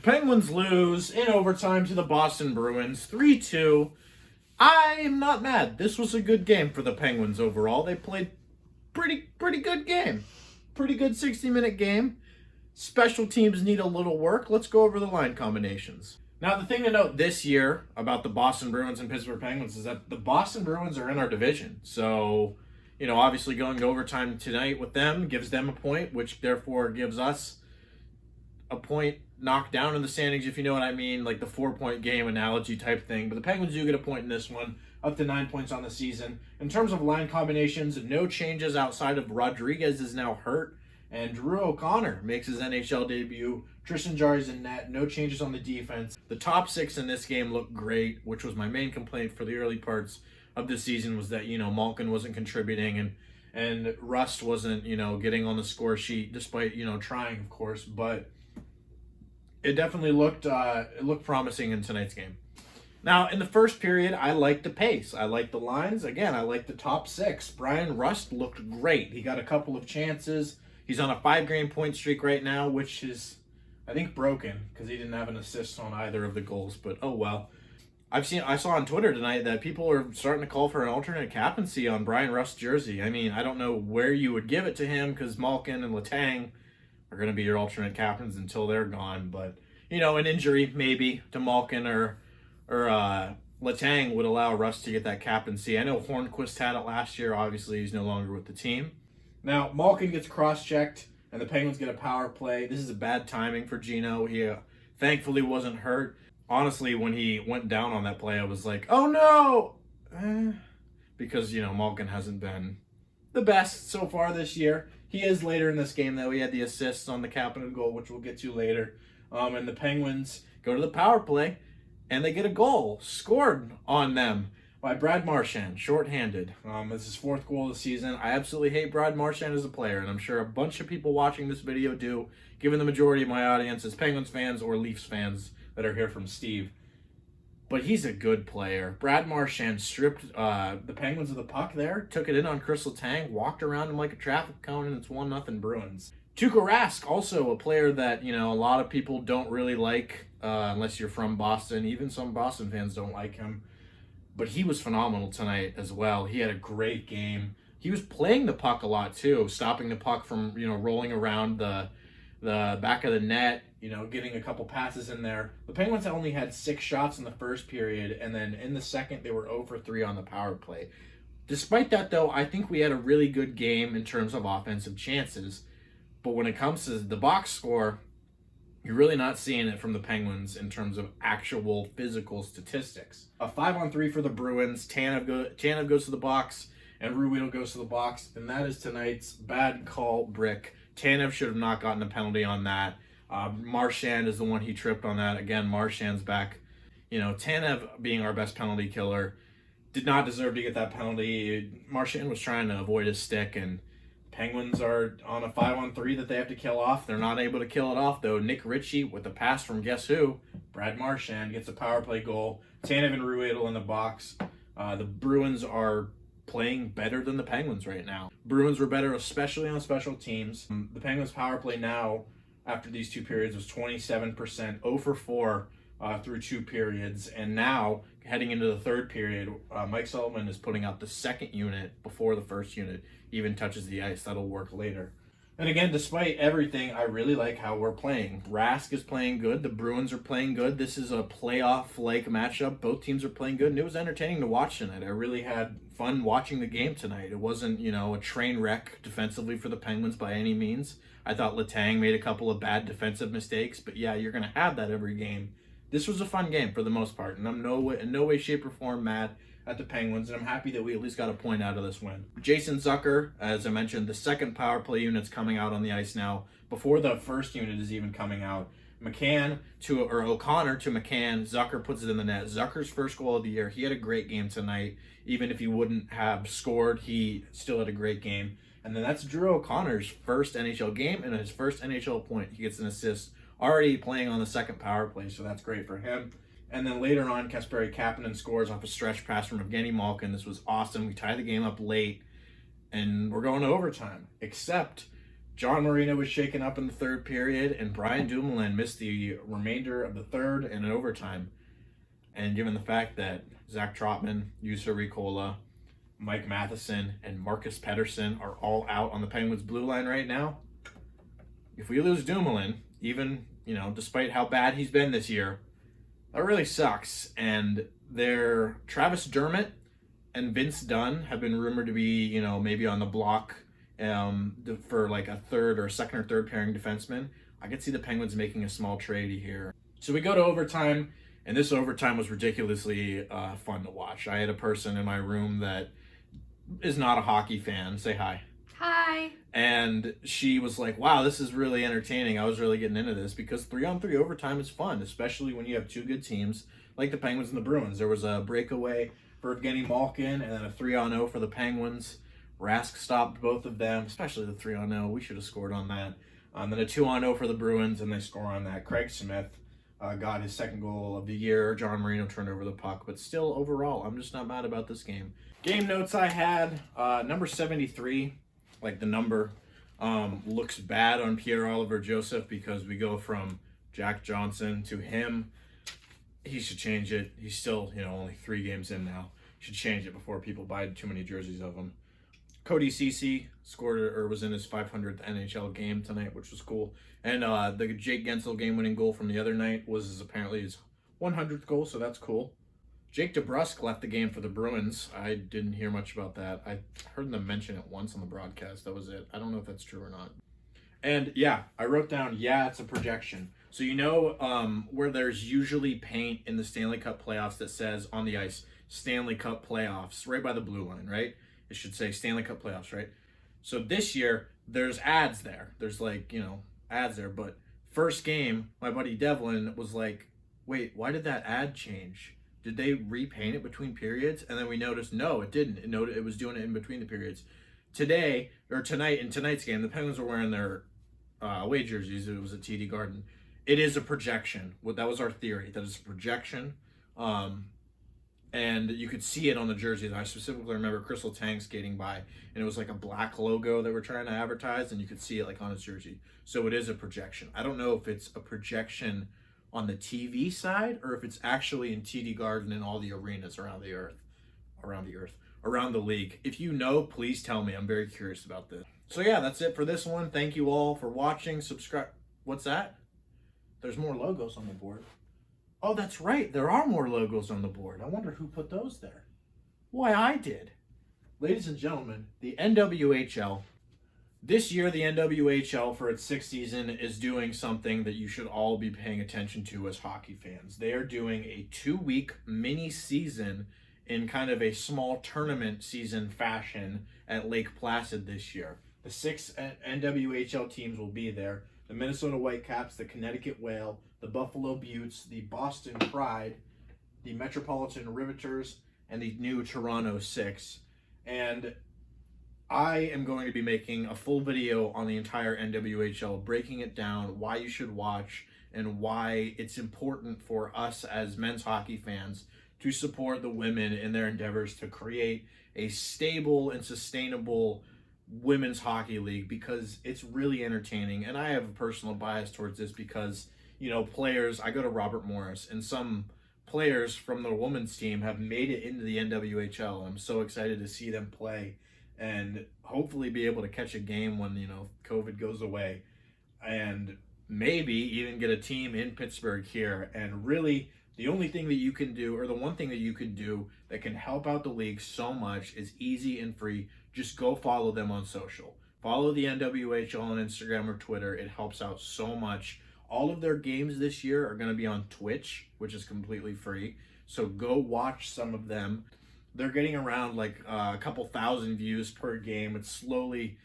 Penguins lose in overtime to the Boston Bruins, 3-2. I'm not mad. This was a good game for the Penguins overall. They played pretty good game. Pretty good 60-minute game. Special teams need a little work. Let's go over the line combinations. Now, the thing to note this year about the Boston Bruins and Pittsburgh Penguins is that the Boston Bruins are in our division. So, obviously going to overtime tonight with them gives them a point, which therefore gives us a point knocked down in the standings, if you know what I mean, like the 4-point game analogy type thing. But the Penguins do get a point in this one, up to 9 points on the season. In terms of line combinations, no changes outside of Rodriguez is now hurt, and Drew O'Connor makes his NHL debut. Tristan Jarry's in net, no changes on the defense. The top 6 in this game look great, which was my main complaint for the early parts of the season, was that, Malkin wasn't contributing and Rust wasn't, getting on the score sheet, despite, trying, of course. But it definitely looked promising in tonight's game. Now, in the first period, I liked the pace. I liked the lines. Again, I liked the top 6. Brian Rust looked great. He got a couple of chances. He's on a 5-game point streak right now, which is, I think, broken because he didn't have an assist on either of the goals. But oh well. I saw on Twitter tonight that people are starting to call for an alternate captaincy on Brian Rust's jersey. I mean, I don't know where you would give it to him because Malkin and Letang are going to be your alternate captains until they're gone. But, an injury maybe to Malkin or Letang would allow Rust to get that captaincy. I know Hornquist had it last year. Obviously, he's no longer with the team. Now, Malkin gets cross-checked, and the Penguins get a power play. This is a bad timing for Gino. He thankfully wasn't hurt. Honestly, when he went down on that play, I was like, oh no! Because, Malkin hasn't been the best so far this year. He is later in this game, though. He had the assists on the Kapanen goal, which we'll get to later. And the Penguins go to the power play, and they get a goal scored on them by Brad Marchand, shorthanded. It's his 4th goal of the season. I absolutely hate Brad Marchand as a player, and I'm sure a bunch of people watching this video do, given the majority of my audience is Penguins fans or Leafs fans that are here from Steve. But he's a good player. Brad Marchand stripped the Penguins of the puck there, took it in on Chris Letang, walked around him like a traffic cone, and it's 1-0 Bruins. Tuukka Rask, also a player that, a lot of people don't really like, unless you're from Boston. Even some Boston fans don't like him. But he was phenomenal tonight as well. He had a great game. He was playing the puck a lot too, stopping the puck from, rolling around the back of the net, getting a couple passes in there. The Penguins only had 6 shots in the first period, and then in the second they were 0 for 3 on the power play. Despite that, though, I think we had a really good game in terms of offensive chances. But when it comes to the box score, you're really not seeing it from the Penguins in terms of actual physical statistics. A 5-on-3 for the Bruins. Tanev goes to the box, and Ruhwedel goes to the box, and that is tonight's bad call brick. Tanev should have not gotten a penalty on that. Marchand is the one he tripped on that. Again, Marchand's back. Tanev being our best penalty killer did not deserve to get that penalty. Marchand was trying to avoid his stick, and Penguins are on a 5-on-3 that they have to kill off. They're not able to kill it off, though. Nick Ritchie, with a pass from guess who? Brad Marchand, gets a power play goal. Tanev and Ruhwedel in the box. The Bruins are playing better than the Penguins right now. Bruins were better, especially on special teams. The Penguins' power play now, after these 2 periods, was 27%, 0 for 4 through 2 periods. And now, heading into the 3rd period, Mike Sullivan is putting out the 2nd unit before the 1st unit even touches the ice. That'll work later. And again, despite everything, I really like how we're playing. Rask is playing good. The Bruins are playing good. This is a playoff-like matchup. Both teams are playing good, and it was entertaining to watch tonight. I really had fun watching the game tonight. It wasn't, a train wreck defensively for the Penguins by any means. I thought Letang made a couple of bad defensive mistakes, but yeah, you're going to have that every game. This was a fun game for the most part, and I'm in no way, shape, or form mad at the Penguins, and I'm happy that we at least got a point out of this win. Jason Zucker, as I mentioned, the 2nd power play unit's coming out on the ice now, before the 1st unit is even coming out. O'Connor to McCann, Zucker puts it in the net. Zucker's 1st goal of the year. He had a great game tonight. Even if he wouldn't have scored, he still had a great game. And then that's Drew O'Connor's 1st NHL game and his 1st NHL point. He gets an assist, already playing on the 2nd power play, so that's great for him. And then later on, Kasperi-Kapanen scores off a stretch pass from Evgeny Malkin. This was awesome. We tie the game up late, and we're going to overtime. Except John Marino was shaken up in the third period, and Brian Dumoulin missed the remainder of the third and an overtime. And given the fact that Zach Trotman, Jussi Riikola, Mike Matheson, and Marcus Pettersson are all out on the Penguins' blue line right now, if we lose Dumoulin, even, despite how bad he's been this year, that really sucks. And their Travis Dermott and Vince Dunn have been rumored to be, maybe on the block for like a second or third pairing defenseman. I could see the Penguins making a small trade here. So we go to overtime, and this overtime was ridiculously fun to watch. I had a person in my room that is not a hockey fan. Say hi. Hi. And she was like, wow, this is really entertaining. I was really getting into this because 3-on-3 overtime is fun, especially when you have two good teams like the Penguins and the Bruins. There was a breakaway for Evgeny Malkin and then a 3-on-0 for the Penguins. Rask stopped both of them, especially the 3-on-0. We should have scored on that. Then a 2-on-0 for the Bruins, and they score on that. Craig Smith got his second goal of the year. John Marino turned over the puck. But still, overall, I'm just not mad about this game. Game notes I had, number 73, like the number, looks bad on Pierre-Olivier Joseph because we go from Jack Johnson to him. He should change it. He's still, only 3 games in now. Should change it before people buy too many jerseys of him. Ceci scored or was in his 500th NHL game tonight, which was cool. And the Jake Guentzel game-winning goal from the other night was apparently his 100th goal, so that's cool. Jake DeBrusk left the game for the Bruins. I didn't hear much about that. I heard them mention it once on the broadcast. That was it. I don't know if that's true or not. And yeah, I wrote down, it's a projection. So where there's usually paint in the Stanley Cup playoffs that says on the ice, Stanley Cup playoffs, right by the blue line, right? It should say Stanley Cup playoffs, right? So this year, there's ads there. There's ads there. But first game, my buddy Devlin was like, wait, why did that ad change? Did they repaint it between periods? And then we noticed, no, it didn't. It was doing it in between the periods. Tonight, in tonight's game, the Penguins were wearing their away jerseys. It was at TD Garden. It is a projection. That was our theory. That is a projection. And you could see it on the jerseys. I specifically remember Chris Letang skating by, and it was like a black logo they were trying to advertise, and you could see it on his jersey. So it is a projection. I don't know if it's a projection on the TV side or if it's actually in TD Garden and all the arenas around the league. If you know, please tell me. I'm very curious about this. So yeah, that's it for this one. Thank you all for watching. Subscribe. What's that? There's more logos on the board. Oh, that's right. There are more logos on the board. I wonder who put those there. Why, I did. Ladies and gentlemen, the NWHL. This year, the NWHL, for its 6th season, is doing something that you should all be paying attention to as hockey fans. They are doing a 2-week mini season in kind of a small tournament season fashion at Lake Placid this year. The 6 NWHL teams will be there. The Minnesota Whitecaps, the Connecticut Whale, the Buffalo Beauts, the Boston Pride, the Metropolitan Riveters, and the new Toronto Six. And I am going to be making a full video on the entire NWHL, breaking it down, why you should watch, and why it's important for us as men's hockey fans to support the women in their endeavors to create a stable and sustainable women's hockey league, because it's really entertaining. And I have a personal bias towards this because, players, I go to Robert Morris, and some players from the women's team have made it into the NWHL. I'm so excited to see them play and hopefully be able to catch a game when, COVID goes away, and maybe even get a team in Pittsburgh here. And really, the only thing that you can do, or the one thing that you can do that can help out the league so much, is easy and free. Just go follow them on social. Follow the NWHL on Instagram or Twitter. It helps out so much. All of their games this year are going to be on Twitch, which is completely free. So go watch some of them. They're getting around a couple thousand views per game. It's slowly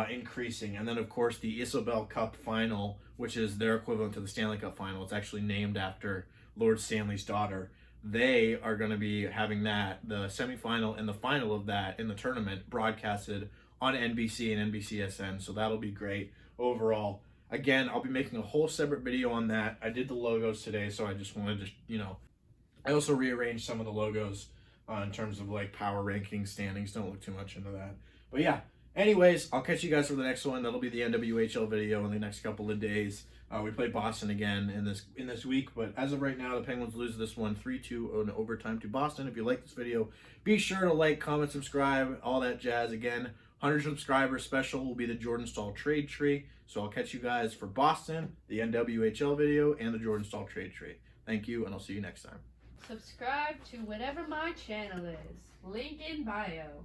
increasing. And then, of course, the Isobel Cup final, which is their equivalent to the Stanley Cup final. It's actually named after Lord Stanley's daughter. They are going to be having the semifinal and the final of that in the tournament, broadcasted on NBC and NBCSN. So that'll be great overall. Again, I'll be making a whole separate video on that. I did the logos today, so I just wanted to, I also rearranged some of the logos in terms of power rankings, standings. Don't look too much into that. But yeah, Anyways, I'll catch you guys for the next one. That'll be the NWHL video in the next couple of days. We play Boston again in this week, but as of right now, the Penguins lose this one 3-2 in overtime to Boston. If you like this video, be sure to like, comment, subscribe, all that jazz. Again, 100 subscriber special will be the Jordan Staal trade tree. So I'll catch you guys for Boston, the NWHL video, and the Jordan Staal trade tree. Thank you, and I'll see you next time. Subscribe to whatever my channel is. Link in bio.